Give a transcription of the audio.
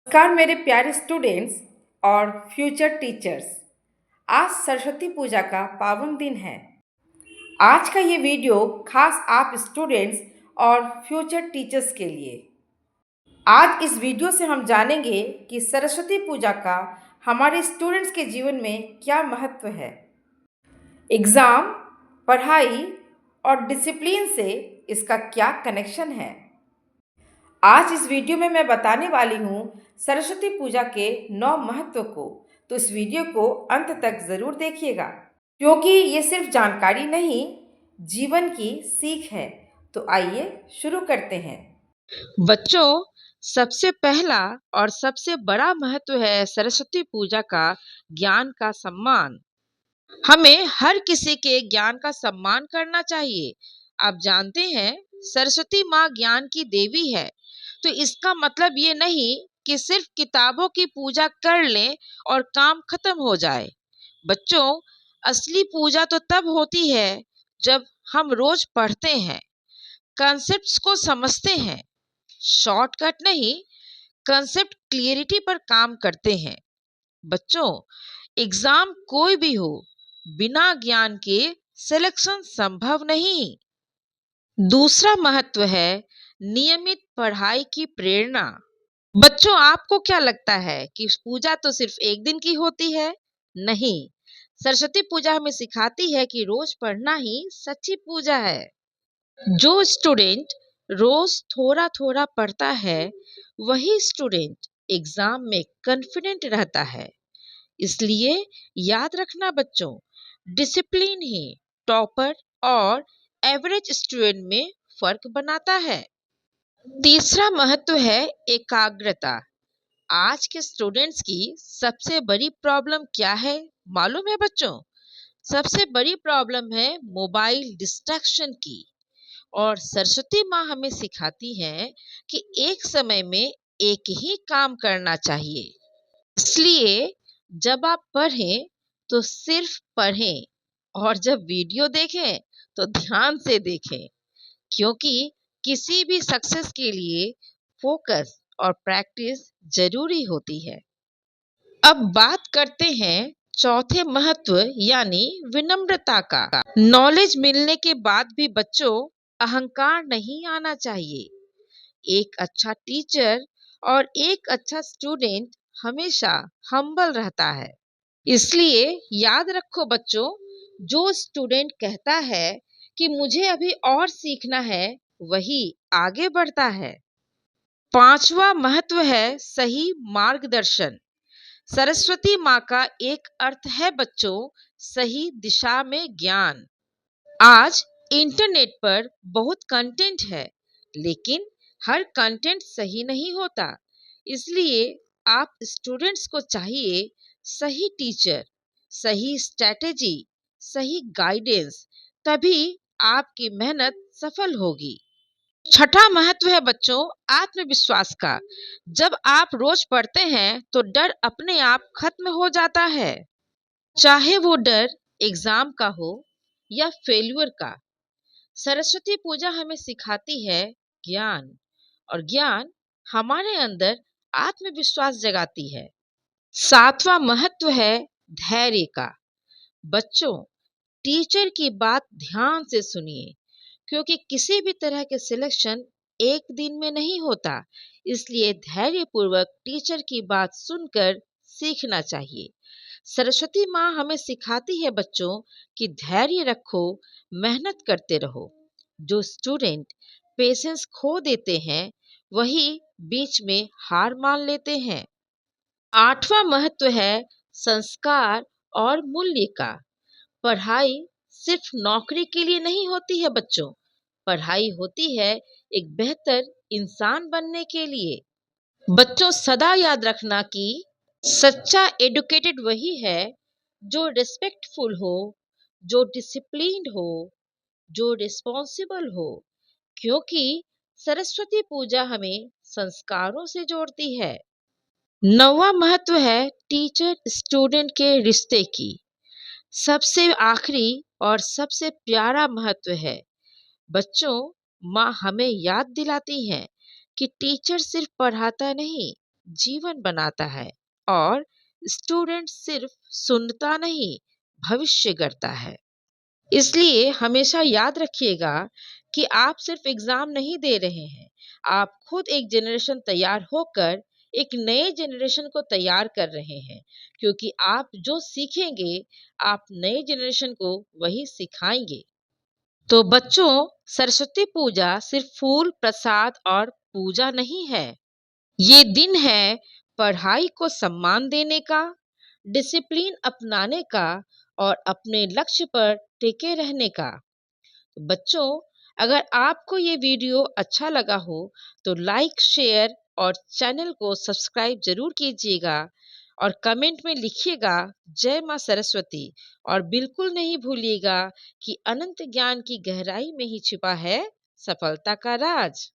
नमस्कार मेरे प्यारे स्टूडेंट्स और फ्यूचर टीचर्स। आज सरस्वती पूजा का पावन दिन है। आज का ये वीडियो खास आप स्टूडेंट्स और फ्यूचर टीचर्स के लिए। आज इस वीडियो से हम जानेंगे कि सरस्वती पूजा का हमारे स्टूडेंट्स के जीवन में क्या महत्व है। एग्ज़ाम, पढ़ाई और डिसिप्लिन से इसका क्या कनेक्शन है। आज इस वीडियो में मैं बताने वाली हूँ सरस्वती पूजा के 9 महत्व को। तो इस वीडियो को अंत तक ज़रूर देखिएगा, क्योंकि ये सिर्फ जानकारी नहीं, जीवन की सीख है। तो आइए शुरू करते हैं। बच्चों, सबसे पहला और सबसे बड़ा महत्व है सरस्वती पूजा का ज्ञान का सम्मान। हमें हर किसी के ज्ञान का सम्मान करना चाहिए। आप जानते हैं, सरस्वती माँ ज्ञान की देवी है, तो इसका मतलब ये नहीं कि सिर्फ किताबों की पूजा कर लें और काम खत्म हो जाए। बच्चों, असली पूजा तो तब होती है जब हम रोज पढ़ते हैं, कॉन्सेप्ट्स को समझते हैं, शॉर्टकट नहीं, कंसेप्ट क्लियरिटी पर काम करते हैं। बच्चों, एग्जाम कोई भी हो, बिना ज्ञान के सिलेक्शन संभव नहीं। दूसरा महत्व है नियमित पढ़ाई की प्रेरणा। बच्चों, आपको क्या लगता है कि पूजा तो सिर्फ एक दिन की होती है? नहीं, सरस्वती पूजा हमें सिखाती है कि रोज पढ़ना ही सच्ची पूजा है। जो स्टूडेंट रोज थोड़ा थोड़ा पढ़ता है, वही स्टूडेंट एग्जाम में कॉन्फिडेंट रहता है। इसलिए याद रखना बच्चों, डिसिप्लिन ही टॉपर और एवरेज स्टूडेंट में फर्क बनाता है। तीसरा महत्व है एकाग्रता। आज के स्टूडेंट्स की सबसे बड़ी प्रॉब्लम क्या है मालूम है बच्चों? सबसे बड़ी प्रॉब्लम है मोबाइल डिस्ट्रैक्शन की। और सरस्वती माँ हमें सिखाती है कि एक समय में एक ही काम करना चाहिए। इसलिए जब आप पढ़ें तो सिर्फ पढ़ें, और जब वीडियो देखें तो ध्यान से देखें, क्योंकि किसी भी सक्सेस के लिए फोकस और प्रैक्टिस जरूरी होती है। अब बात करते हैं चौथे महत्व यानी विनम्रता का। नॉलेज मिलने के बाद भी बच्चों, अहंकार नहीं आना चाहिए। एक अच्छा टीचर और एक अच्छा स्टूडेंट हमेशा हम्बल रहता है। इसलिए याद रखो बच्चों, जो स्टूडेंट कहता है कि मुझे अभी और सीखना है, वही आगे बढ़ता है। पांचवा महत्व है सही मार्गदर्शन। सरस्वती माँ का एक अर्थ है बच्चों, सही दिशा में ज्ञान। आज इंटरनेट पर बहुत कंटेंट है, लेकिन हर कंटेंट सही नहीं होता। इसलिए आप स्टूडेंट्स को चाहिए सही टीचर, सही स्ट्रैटेजी, सही गाइडेंस, तभी आपकी मेहनत सफल होगी। छठा महत्व है बच्चों आत्मविश्वास का। जब आप रोज पढ़ते हैं तो डर अपने आप खत्म हो जाता है, चाहे वो डर एग्जाम का हो या फेल्यूर का। सरस्वती पूजा हमें सिखाती है ज्ञान, और ज्ञान हमारे अंदर आत्मविश्वास जगाती है। सातवां महत्व है धैर्य का। बच्चों, टीचर की बात ध्यान से सुनिए, क्योंकि किसी भी तरह के सिलेक्शन एक दिन में नहीं होता। इसलिए धैर्यपूर्वक टीचर की बात सुनकर सीखना चाहिए। सरस्वती माँ हमें सिखाती है बच्चों कि धैर्य रखो, मेहनत करते रहो। जो स्टूडेंट पेशेंस खो देते हैं, वही बीच में हार मान लेते हैं। आठवां महत्व है संस्कार और मूल्य का। पढ़ाई सिर्फ नौकरी के लिए नहीं होती है बच्चों, पढ़ाई होती है एक बेहतर इंसान बनने के लिए। बच्चों, सदा याद रखना कि सच्चा एडुकेटेड वही है जो रिस्पेक्टफुल हो, जो डिसिप्लिन्ड हो, जो रिस्पॉन्सिबल हो, क्योंकि सरस्वती पूजा हमें संस्कारों से जोड़ती है। नौवां महत्व है टीचर स्टूडेंट के रिश्ते की। सबसे आखिरी और सबसे प्यारा महत्व है बच्चों, माँ हमें याद दिलाती है कि टीचर सिर्फ पढ़ाता नहीं, जीवन बनाता है और स्टूडेंट सिर्फ सुनता नहीं, भविष्य गढ़ता है। इसलिए हमेशा याद रखिएगा कि आप सिर्फ एग्जाम नहीं दे रहे हैं, आप खुद एक जनरेशन तैयार होकर एक नए जनरेशन को तैयार कर रहे हैं, क्योंकि आप जो सीखेंगे, आप नए जनरेशन को वही सिखाएंगे। तो बच्चों, सरस्वती पूजा सिर्फ फूल, प्रसाद और पूजा नहीं है। ये दिन है पढ़ाई को सम्मान देने का, डिसिप्लिन अपनाने का और अपने लक्ष्य पर टिके रहने का। तो बच्चों, अगर आपको ये वीडियो अच्छा लगा हो तो लाइक, शेयर और चैनल को सब्सक्राइब जरूर कीजिएगा और कमेंट में लिखिएगा जय माँ सरस्वती, और बिल्कुल नहीं भूलिएगा कि अनंत ज्ञान की गहराई में ही छिपा है सफलता का राज।